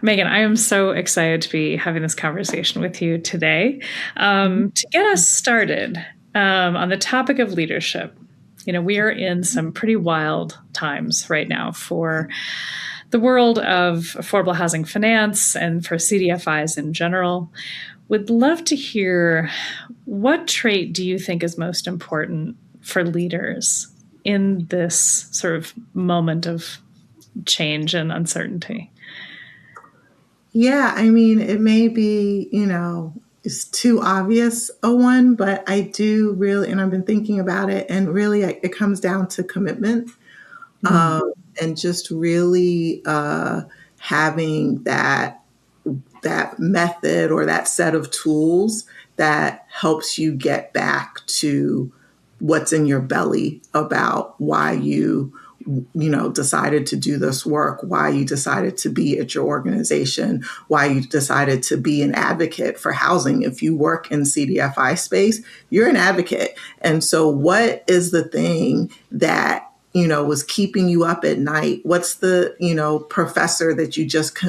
Maygen, I am so excited to be having this conversation with you today. To get us started on the topic of leadership, we are in some pretty wild times right now for the world of affordable housing finance and for CDFIs in general. Would love to hear, what trait do you think is most important for leaders in this sort of moment of change and uncertainty? Yeah, I mean, it may be, it's too obvious a one, but I do really, and I've been thinking about it, and really it comes down to commitment, Mm. and just really having that method or that set of tools that helps you get back to what's in your belly about why you decided to do this work, why you decided to be at your organization, why you decided to be an advocate for housing. If you work in CDFI space, you're an advocate. And so what is the thing that was keeping you up at night? What's the, professor that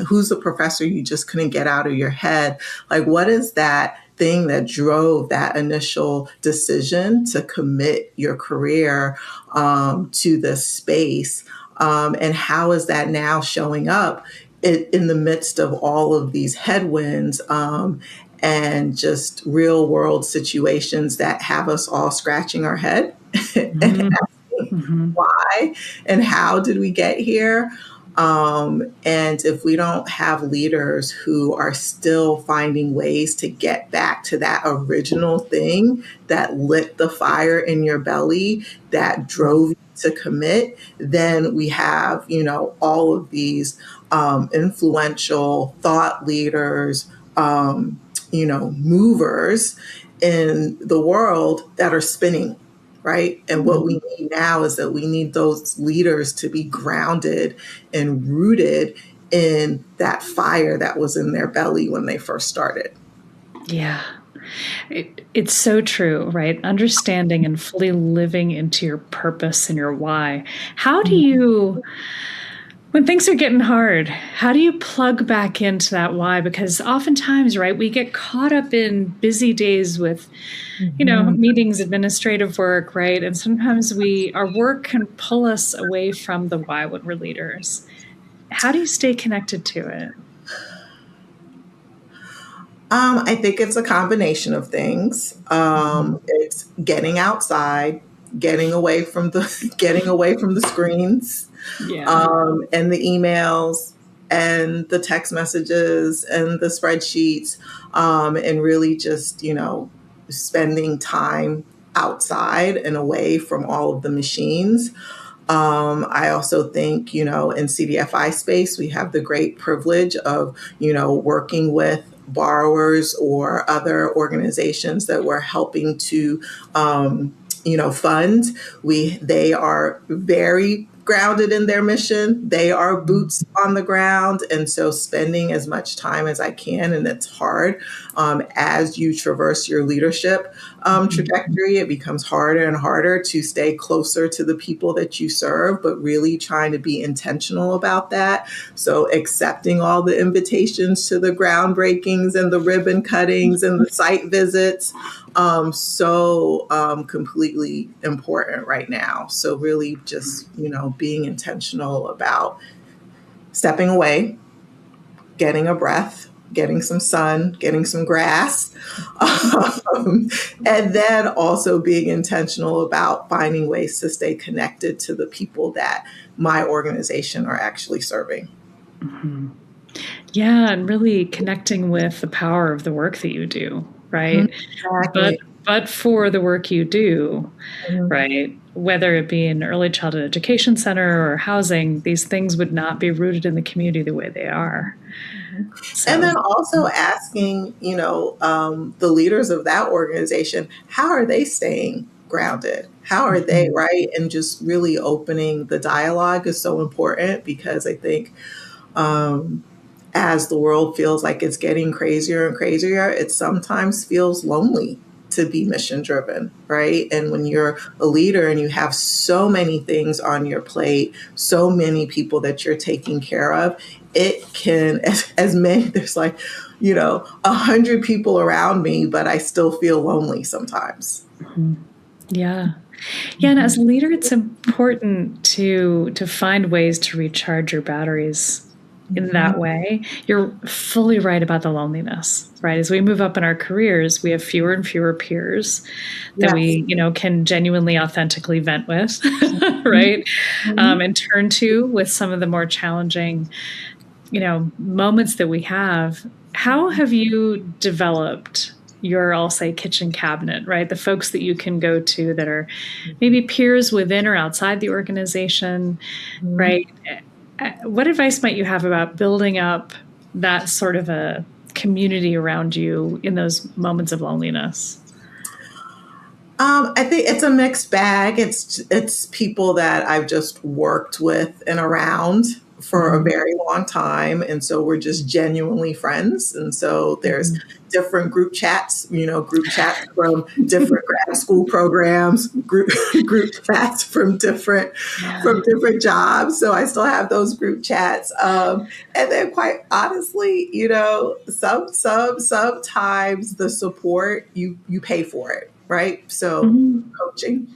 who's the professor you just couldn't get out of your head? Like, what is that thing that drove that initial decision to commit your career to this space? And how is that now showing up in the midst of all of these headwinds and just real world situations that have us all scratching our head and Mm-hmm. why and how did we get here? And if we don't have leaders who are still finding ways to get back to that original thing that lit the fire in your belly, that drove you to commit, then we have, all of these influential thought leaders, movers in the world that are spinning. Right. And what we need now is that we need those leaders to be grounded and rooted in that fire that was in their belly when they first started. Yeah. It's so true, right? Understanding and fully living into your purpose and your why. How do you, when things are getting hard, how do you plug back into that why? Because oftentimes, right, we get caught up in busy days with, meetings, administrative work, right? And sometimes our work can pull us away from the why when we're leaders. How do you stay connected to it? I think it's a combination of things. It's getting outside, getting away from the screens, Yeah. and the emails and the text messages and the spreadsheets, and really just spending time outside and away from all of the machines. I also think, in CDFI space, we have the great privilege of, working with borrowers or other organizations that we're helping to, fund. They are very grounded in their mission. They are boots on the ground. And so spending as much time as I can, and it's hard as you traverse your leadership trajectory, it becomes harder and harder to stay closer to the people that you serve, but really trying to be intentional about that. So accepting all the invitations to the groundbreakings and the ribbon cuttings and the site visits, completely important right now. So really just, being intentional about stepping away, getting a breath, getting some sun, getting some grass, and then also being intentional about finding ways to stay connected to the people that my organization are actually serving. Mm-hmm. Yeah, and really connecting with the power of the work that you do, right? Exactly. But for the work you do, right, whether it be an early childhood education center or housing, these things would not be rooted in the community the way they are. So. And then also asking, the leaders of that organization, how are they staying grounded? How are they, right? And just really opening the dialogue is so important, because I think as the world feels like it's getting crazier and crazier, it sometimes feels lonely to be mission driven, right? And when you're a leader and you have so many things on your plate, so many people that you're taking care of, it can, as many, there's like, 100 people around me, but I still feel lonely sometimes. Mm-hmm. Yeah. Yeah, and as a leader, it's important to find ways to recharge your batteries in that way. You're fully right about the loneliness, right? As we move up in our careers, we have fewer and fewer peers that we, can genuinely, authentically vent with, right? And turn to with some of the more challenging, moments that we have. How have you developed your, I'll say, kitchen cabinet, right? The folks that you can go to that are maybe peers within or outside the organization, right? What advice might you have about building up that sort of a community around you in those moments of loneliness? I think it's a mixed bag. It's people that I've just worked with and around for a very long time, and so we're just genuinely friends. And so there's different group chats, group chats from different grad school programs, group chats from different jobs. So I still have those group chats, and then quite honestly, sometimes the support you pay for it. Right. So coaching,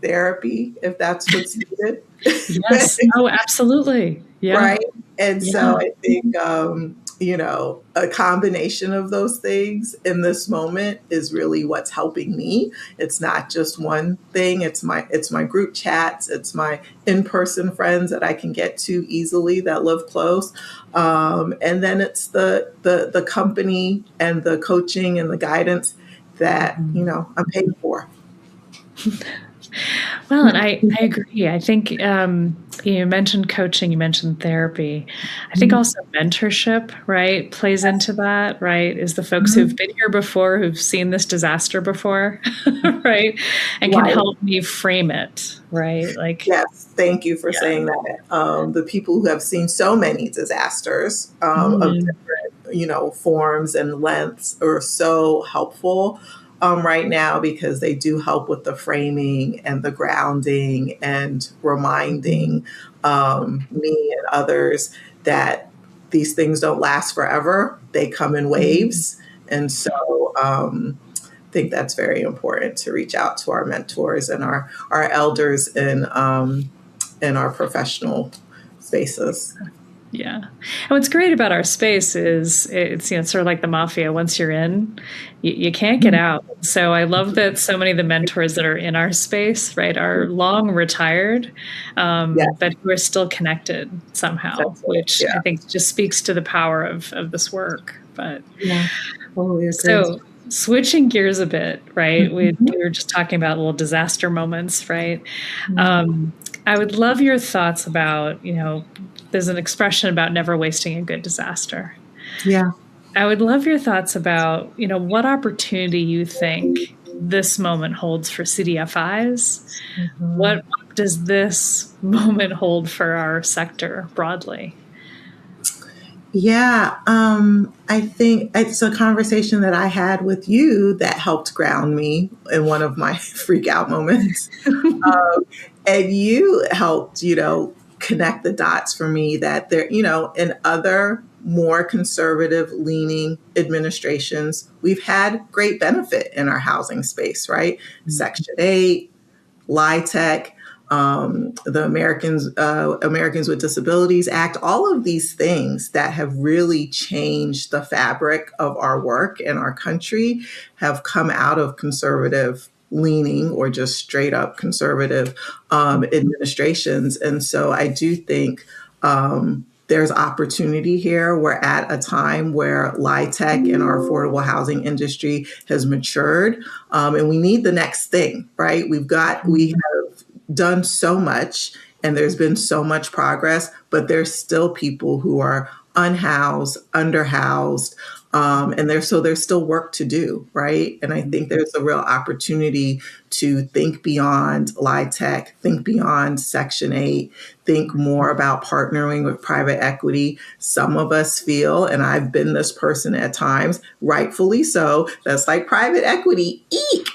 therapy, if that's what's needed. Yes. Oh, absolutely. Yeah. Right. And so I think, a combination of those things in this moment is really what's helping me. It's not just one thing. It's my group chats. It's my in-person friends that I can get to easily that live close. And then it's the company and the coaching and the guidance that, I'm paid for. Well, and I agree. I think you mentioned coaching, you mentioned therapy. I think also mentorship, right, plays into that, right? Is the folks who've been here before, who've seen this disaster before, right? And can help me frame it, right? Like, yes, thank you for saying that. The people who have seen so many disasters of different, forms and lengths are so helpful. Right now, because they do help with the framing and the grounding and reminding me and others that these things don't last forever. They come in waves. And so I think that's very important to reach out to our mentors and our elders in our professional spaces. Yeah. And what's great about our space is it's, sort of like the mafia. Once you're in, you can't get out. So I love that so many of the mentors that are in our space, right, are long retired, but who are still connected somehow, which I think just speaks to the power of this work. But so switching gears a bit, right, we were just talking about little disaster moments, right? I would love your thoughts about, there's an expression about never wasting a good disaster. Yeah. I would love your thoughts about, what opportunity you think this moment holds for CDFIs. What does this moment hold for our sector broadly? Yeah, I think it's a conversation that I had with you that helped ground me in one of my freak out moments. And you helped, connect the dots for me that there, in other more conservative leaning administrations, we've had great benefit in our housing space, right? Section 8, LIHTC, the Americans with Disabilities Act, all of these things that have really changed the fabric of our work in our country have come out of conservative leaning or just straight up conservative administrations. And so I do think there's opportunity here. We're at a time where LIHTC and our affordable housing industry has matured, and we need the next thing, right? We have done so much and there's been so much progress, but there's still people who are unhoused, underhoused, And there's still work to do, right? And I think there's a real opportunity to think beyond LIHTC, think beyond Section 8, think more about partnering with private equity. Some of us feel, and I've been this person at times, rightfully so, that's like private equity, eek.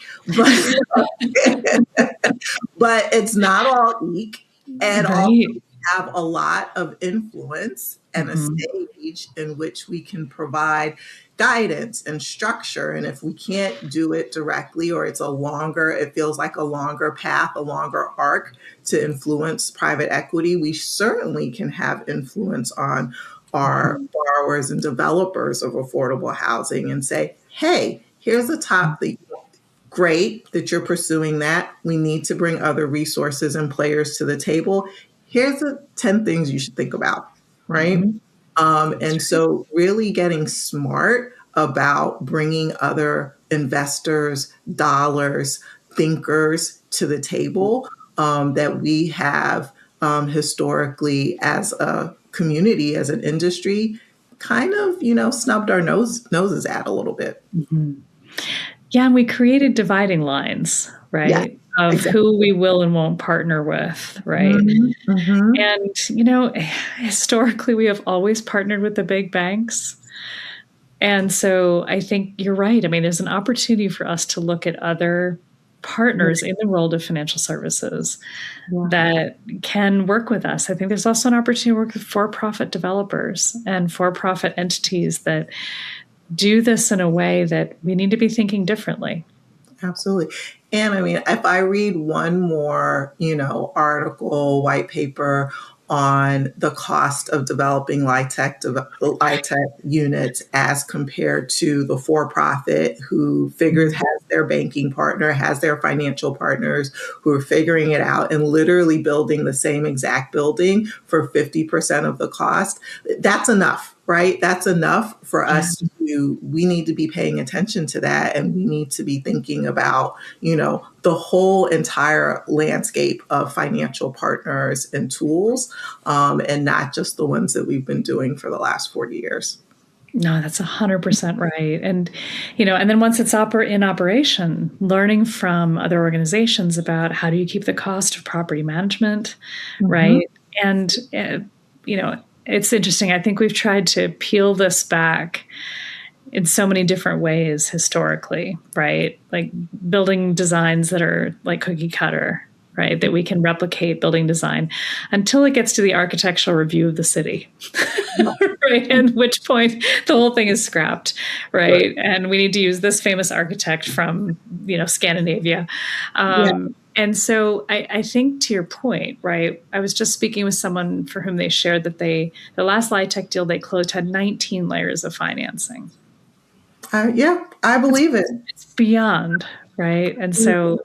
But it's not all eek. And also Right. we have a lot of influence and a stage in which we can provide guidance and structure. And if we can't do it directly, or it feels like a longer path, a longer arc to influence private equity, we certainly can have influence on our borrowers and developers of affordable housing and say, hey, here's a top that great that you're pursuing that. We need to bring other resources and players to the table. Here's the 10 things you should think about, right? And so really getting smart about bringing other investors, dollars, thinkers to the table that we have historically as a community, as an industry, kind of, snubbed our noses at a little bit. Yeah, and we created dividing lines, right? Yeah, Of exactly. who we will and won't partner with, right? And, historically, we have always partnered with the big banks. And so I think you're right. I mean, there's an opportunity for us to look at other partners in the world of financial services that can work with us. I think there's also an opportunity to work with for-profit developers and for-profit entities that do this in a way that we need to be thinking differently. Absolutely. And I mean, if I read one more, article, white paper on the cost of developing LIHTC units as compared to the for-profit who has their banking partner, has their financial partners who are figuring it out and literally building the same exact building for 50% of the cost, that's enough, right? That's enough for us we need to be paying attention to that. And we need to be thinking about, the whole entire landscape of financial partners and tools, and not just the ones that we've been doing for the last 40 years. No, that's 100% right. And, and then once it's in operation, learning from other organizations about how do you keep the cost of property management, right? And, it's interesting. I think we've tried to peel this back in so many different ways historically, right? Like building designs that are like cookie cutter, right? That we can replicate building design until it gets to the architectural review of the city, right? At which point the whole thing is scrapped, right? And we need to use this famous architect from, Scandinavia. And so I think to your point, right? I was just speaking with someone for whom they shared that the last LIHTC deal they closed had 19 layers of financing. I believe it. It's beyond, right? And so,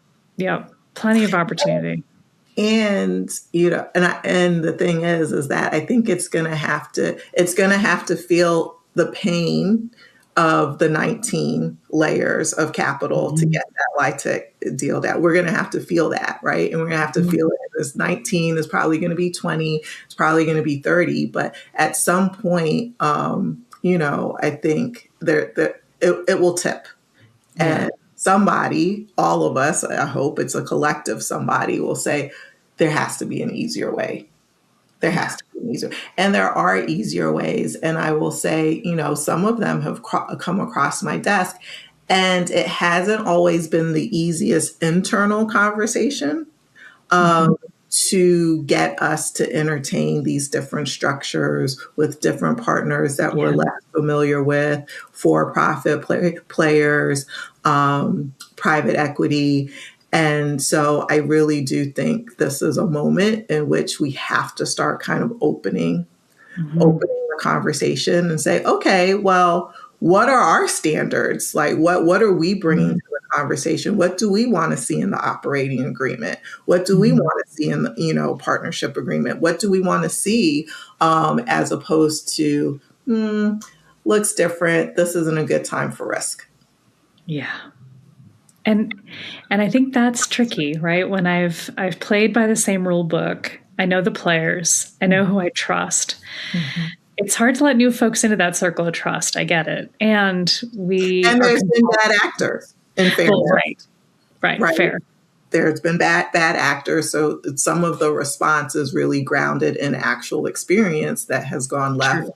plenty of opportunity. And and the thing is that I think it's going to have to feel the pain of the 19 layers of capital to get that LIHTC deal that we're going to have to feel that, right? And we're going to have to feel it. This 19 is probably going to be 20, it's probably going to be 30, but at some point, I think it will tip. And somebody, all of us, I hope it's a collective somebody, will say, there has to be an easier way. There has to be an easier. And there are easier ways. And I will say, some of them have come across my desk. And it hasn't always been the easiest internal conversation to get us to entertain these different structures with different partners that we're less familiar with, for-profit players, private equity. And so I really do think this is a moment in which we have to start kind of opening the conversation and say, okay, well, what are our standards? Like, what are we bringing to the conversation? What do we want to see in the operating agreement? What do we want to see in the, partnership agreement? What do we want to see as opposed to, looks different. This isn't a good time for risk. Yeah. And I think that's tricky, right? When I've played by the same rule book, I know the players, I know who I trust. it's hard to let new folks into that circle of trust. I get it. And we And are there's been compelled. bad actors, in fairness, Well, right, right? fair. There's been bad actors. So some of the response is really grounded in actual experience that has gone left.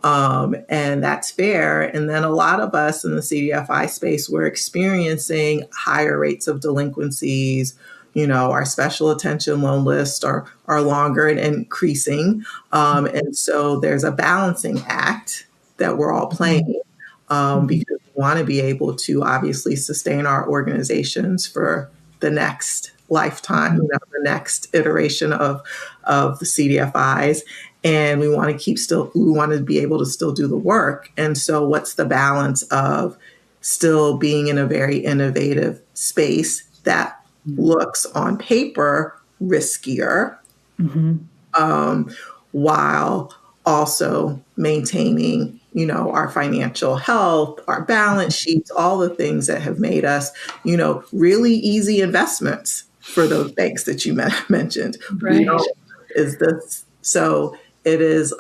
True. And that's fair. And then a lot of us in the CDFI space, we're experiencing higher rates of delinquencies. Our special attention loan lists are longer and increasing. And so there's a balancing act that we're all playing, because we want to be able to obviously sustain our organizations for the next lifetime, the next iteration of the CDFIs. And we want to be able to still do the work. And so what's the balance of still being in a very innovative space that looks on paper riskier, while also maintaining, our financial health, our balance sheets, all the things that have made us, really easy investments for those banks that you mentioned. Right. Is this so? It is.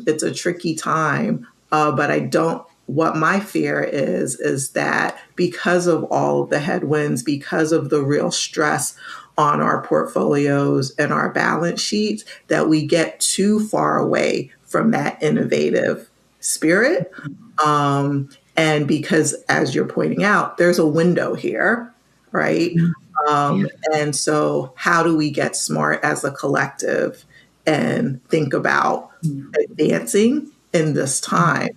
It's a tricky time, but what my fear is that because of all of the headwinds, because of the real stress on our portfolios and our balance sheets, that we get too far away from that innovative spirit. And because, as you're pointing out, there's a window here, right? And so how do we get smart as a collective and think about advancing in this time?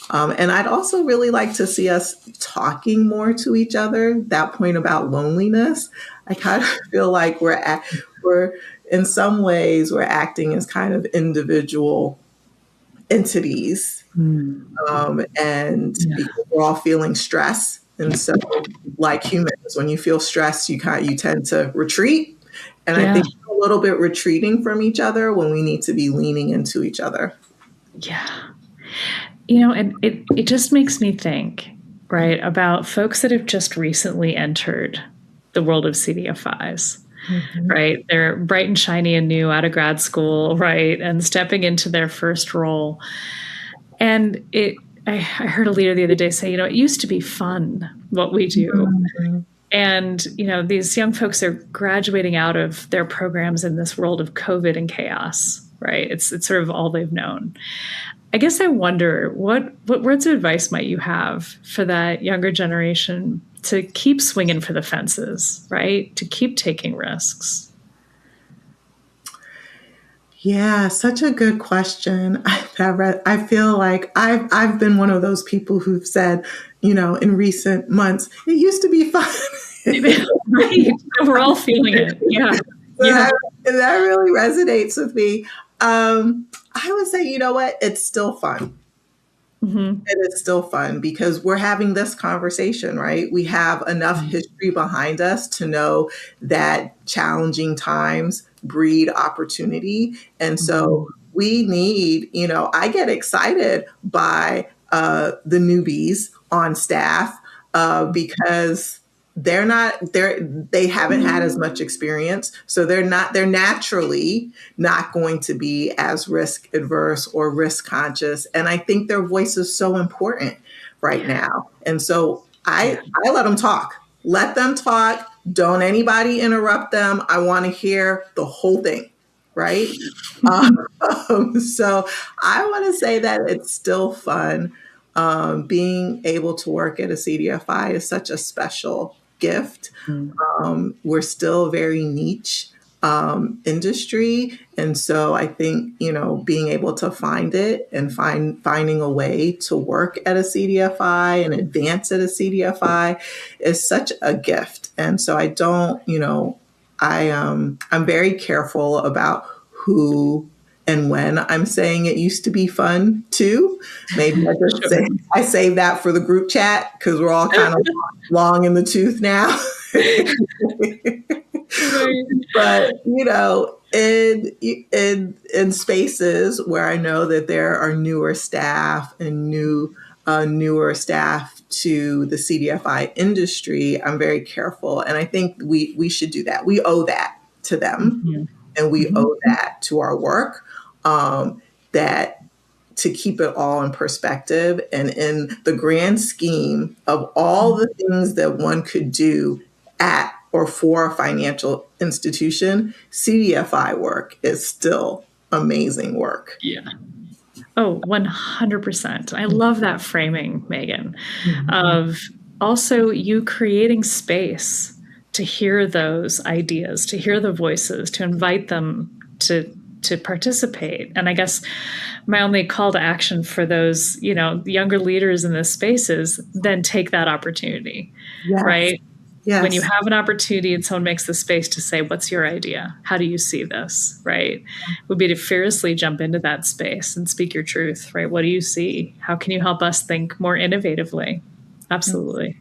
And I'd also really like to see us talking more to each other. That point about loneliness, I kind of feel like we're in some ways we're acting as kind of individual entities, and because we're all feeling stress. And so, like humans, when you feel stressed, you tend to retreat. And I think we're a little bit retreating from each other when we need to be leaning into each other. Yeah. And it just makes me think, right, about folks that have just recently entered the world of CDFIs, right? They're bright and shiny and new out of grad school, right? And stepping into their first role. And I heard a leader the other day say, it used to be fun what we do. And, these young folks are graduating out of their programs in this world of COVID and chaos, right? It's sort of all they've known. I guess I wonder, what words of advice might you have for that younger generation to keep swinging for the fences, right? To keep taking risks? Yeah, such a good question. I feel like I've been one of those people who've said, in recent months, it used to be fun. Right. We're all feeling it. Yeah. That really resonates with me. I would say, you know what? It's still fun. It is still fun because we're having this conversation, right? We have enough history behind us to know that challenging times breed opportunity. And so we need, I get excited by the newbies on staff because they haven't had as much experience. So they're naturally not going to be as risk adverse or risk conscious. And I think their voice is so important right now. And so I let them talk. Let them talk. Don't anybody interrupt them. I want to hear the whole thing. Right. So I want to say that it's still fun. Being able to work at a CDFI is such a special gift. We're still very niche industry. And so I think, being able to find it and finding a way to work at a CDFI and advance at a CDFI is such a gift. And so I don't, I'm very careful about who and when I'm saying it used to be fun too. Maybe I save that for the group chat because we're all kind of long in the tooth now. But in spaces where I know that there are newer staff and newer staff to the CDFI industry, I'm very careful, and I think we should do that. We owe that to them, and we owe that to our work. That to keep it all in perspective and in the grand scheme of all the things that one could do at or for a financial institution, CDFI work is still amazing work. Yeah. Oh, 100%. I love that framing, Maygen, of also you creating space to hear those ideas, to hear the voices, to invite them to participate. And I guess my only call to action for those, younger leaders in this space is then take that opportunity, Yes. right? Yes. When you have an opportunity and someone makes the space to say, what's your idea? How do you see this? Right? It would be to fearlessly jump into that space and speak your truth, right? What do you see? How can you help us think more innovatively? Absolutely.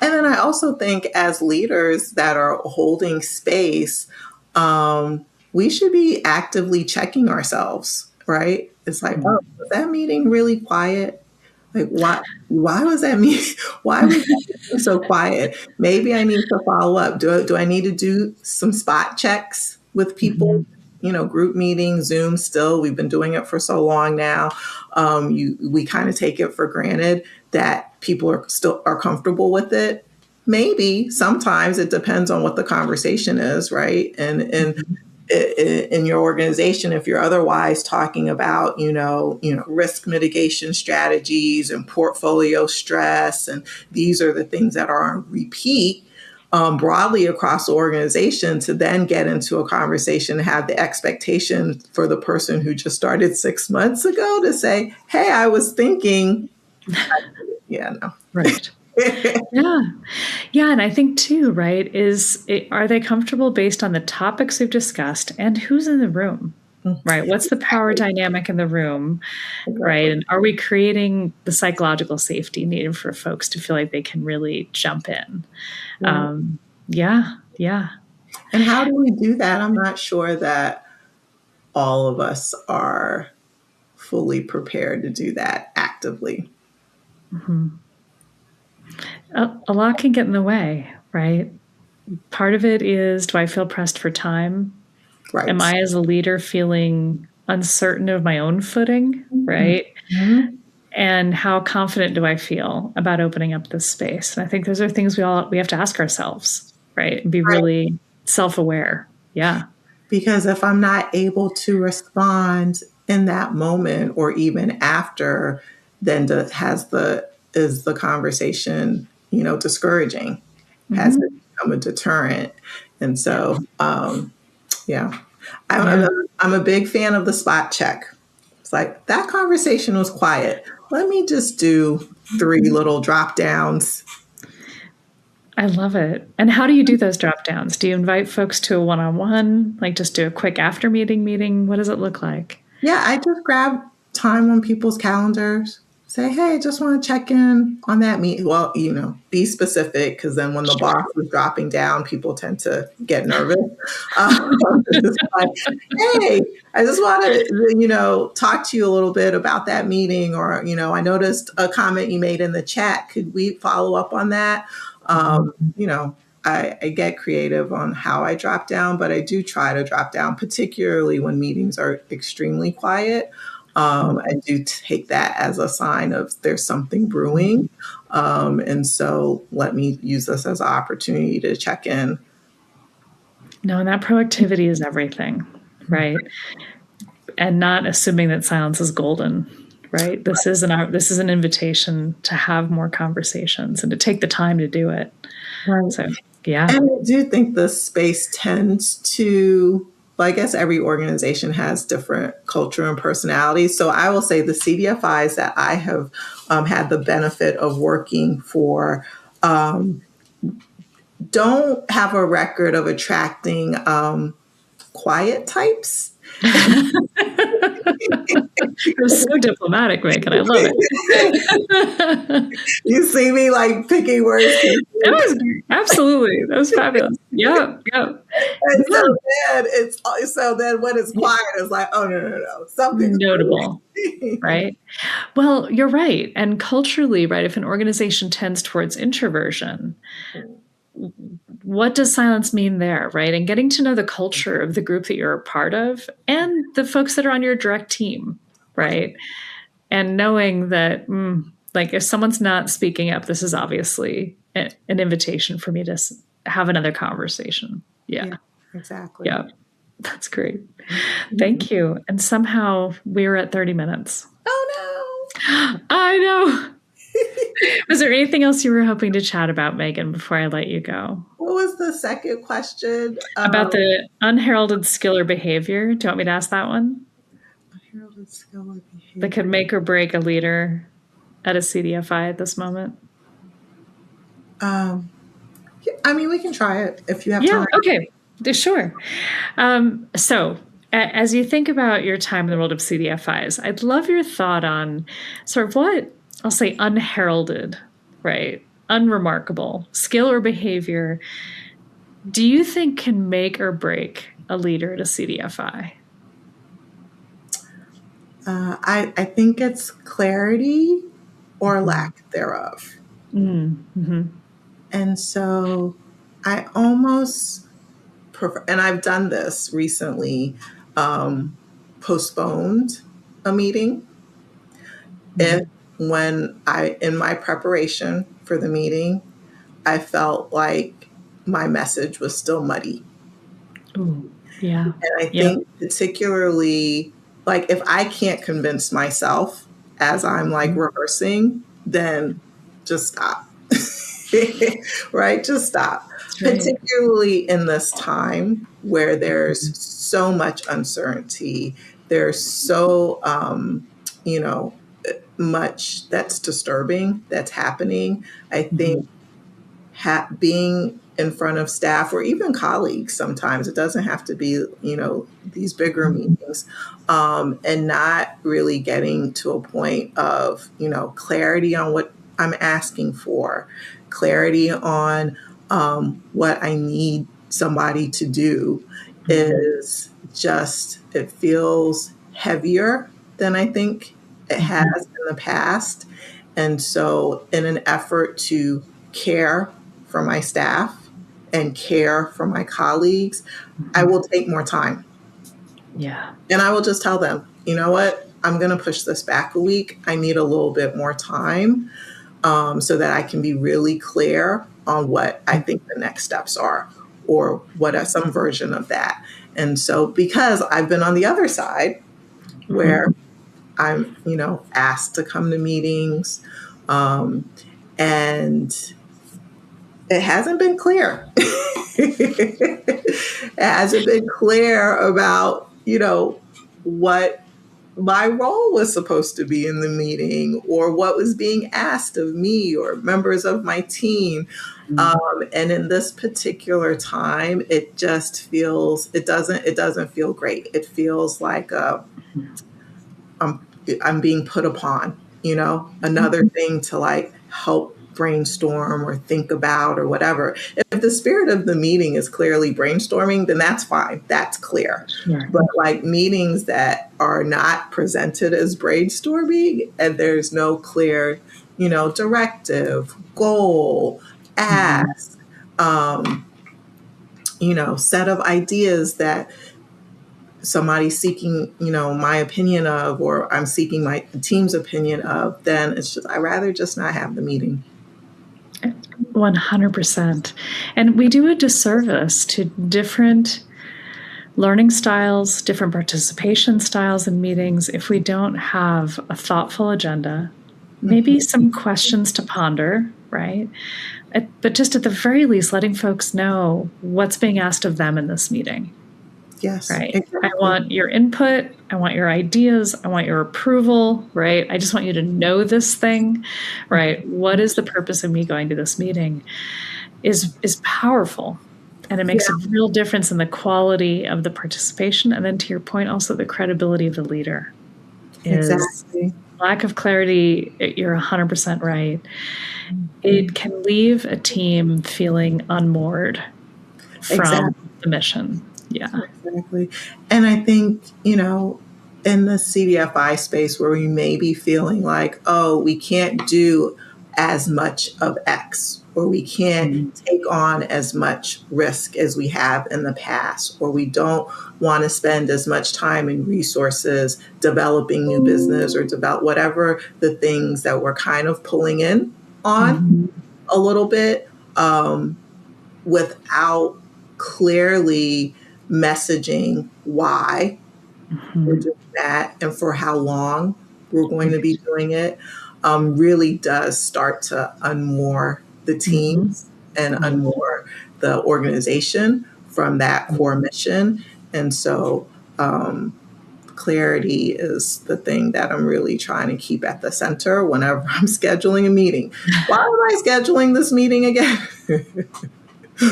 And then I also think as leaders that are holding space, we should be actively checking ourselves, right? It's like, oh, was that meeting really quiet? Like, why was that meeting? Why was that so quiet? Maybe I need to follow up. Do I need to do some spot checks with people? Group meetings, Zoom still, we've been doing it for so long now. We kind of take it for granted that people are comfortable with it. Maybe sometimes it depends on what the conversation is, right? And in your organization, if you're otherwise talking about, risk mitigation strategies and portfolio stress, and these are the things that are on repeat, broadly across the organization, to then get into a conversation, have the expectation for the person who just started 6 months ago to say, hey, I was thinking, no. Right. Yeah. And I think too, right, are they comfortable based on the topics we've discussed and who's in the room? Right. What's the power dynamic in the room? Right. And are we creating the psychological safety needed for folks to feel like they can really jump in? Yeah. And how do we do that? I'm not sure that all of us are fully prepared to do that actively. A lot can get in the way, right? Part of it is, do I feel pressed for time? Right. Am I as a leader feeling uncertain of my own footing, right? And how confident do I feel about opening up this space? And I think those are things we have to ask ourselves, right? And be really self-aware. Yeah. Because if I'm not able to respond in that moment or even after, then is the conversation, discouraging? Has it become a deterrent? And so, I'm a big fan of the spot check. It's like, that conversation was quiet. Let me just do 3 little drop downs. I love it. And how do you do those drop downs? Do you invite folks to a one-on-one, like just do a quick after meeting? What does it look like? Yeah, I just grab time on people's calendars. Say, hey, just want to check in on that meeting. Well, be specific, because then when the boss is dropping down, people tend to get nervous. It's like, hey, I just want to, talk to you a little bit about that meeting. Or, I noticed a comment you made in the chat. Could we follow up on that? I get creative on how I drop down, but I do try to drop down, particularly when meetings are extremely quiet. I do take that as a sign of there's something brewing. And so let me use this as an opportunity to check in. No, and that proactivity is everything, right? And not assuming that silence is golden, right? This is an invitation to have more conversations and to take the time to do it. Right. So, yeah. And I do think the space tends to, I guess every organization has different culture and personalities. So I will say the CDFIs that I have had the benefit of working for don't have a record of attracting quiet types. It was so diplomatic, Maygen. I love it. You see me picking words. That was absolutely. That was fabulous. Yeah. And so then when it's quiet, it's like, oh no, something's notable, right? Well, you're right. And culturally, right, if an organization tends towards introversion, what does silence mean there, right? And getting to know the culture of the group that you're a part of and the folks that are on your direct team, right? And knowing that, like, if someone's not speaking up, this is obviously an invitation for me to have another conversation. Yeah. Exactly. Yeah. That's great. Thank you. And somehow we're at 30 minutes. Oh, I know. Was there anything else you were hoping to chat about, Maygen, before I let you go? What was the second question? About the unheralded skill or behavior. Do you want me to ask that one? Unheralded skill or behavior. That could make or break a leader at a CDFI at this moment? I mean, we can try it if you have time. Okay. Sure. So, as you think about your time in the world of CDFIs, I'd love your thought on sort of what I'll say unheralded, right? Unremarkable skill or behavior do you think can make or break a leader at a CDFI? I think it's clarity or lack thereof. Mm-hmm. And so I almost prefer, and I've done this recently, postponed a meeting. If when in my preparation for the meeting, I felt like my message was still muddy. Ooh, yeah. And I think particularly, like, if I can't convince myself as I'm like rehearsing, then just stop. Right? Just stop. Right. Particularly in this time where there's so much uncertainty, there's so, much that's disturbing that's happening. I think being in front of staff or even colleagues sometimes, it doesn't have to be, these bigger meetings, and not really getting to a point of, clarity on what I'm asking for, clarity on what I need somebody to do is just, it feels heavier than I think it has in the past. And so in an effort to care for my staff and care for my colleagues, I will take more time. Yeah. And I will just tell them, you know what, I'm going to push this back a week. I need a little bit more time so that I can be really clear on what I think the next steps are or what are some version of that. And so because I've been on the other side where I'm, asked to come to meetings, and it hasn't been clear. It hasn't been clear about, what my role was supposed to be in the meeting or what was being asked of me or members of my team. And in this particular time, it just feels, it doesn't feel great. It feels like I'm being put upon, another thing to like help brainstorm or think about or whatever. If the spirit of the meeting is clearly brainstorming, then that's fine. That's clear. Sure. But like meetings that are not presented as brainstorming and there's no clear, directive, goal, ask, set of ideas that somebody's seeking, my opinion of, or I'm seeking my team's opinion of, then it's just, I'd rather just not have the meeting. 100%. And we do a disservice to different learning styles, different participation styles in meetings if we don't have a thoughtful agenda, maybe some questions to ponder, right? But just at the very least, letting folks know what's being asked of them in this meeting. Yes. Right. Exactly. I want your input. I want your ideas. I want your approval. Right. I just want you to know this thing. Right. What is the purpose of me going to this meeting is powerful. And it makes a real difference in the quality of the participation. And then to your point, also the credibility of the leader. Exactly. Lack of clarity, you're 100% right. It can leave a team feeling unmoored from the mission. Yeah. Exactly. And I think, in the CDFI space where we may be feeling like, oh, we can't do as much of X, or we can't take on as much risk as we have in the past, or we don't want to spend as much time and resources developing new business or develop whatever the things that we're kind of pulling in on a little bit, without clearly messaging why we're doing that and for how long we're going to be doing it, really does start to unmoor the teams and unmoor the organization from that core mission. And so clarity is the thing that I'm really trying to keep at the center whenever I'm scheduling a meeting. Why am I scheduling this meeting again?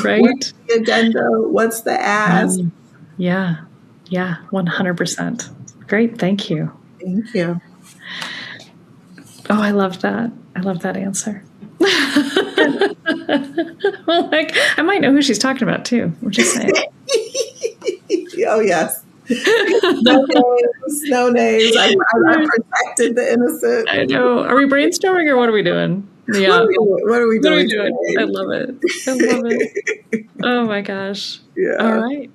Right. What's the agenda? What's the ask? Yeah. 100%. Great. Thank you. Thank you. Oh, I love that. I love that answer. Well, like, I might know who she's talking about too. We're just saying. Oh, yes. No names. I protected the innocent. I know. Are we brainstorming or what are we doing? Yeah. What are we doing? I love it. Oh my gosh. Yeah. All right.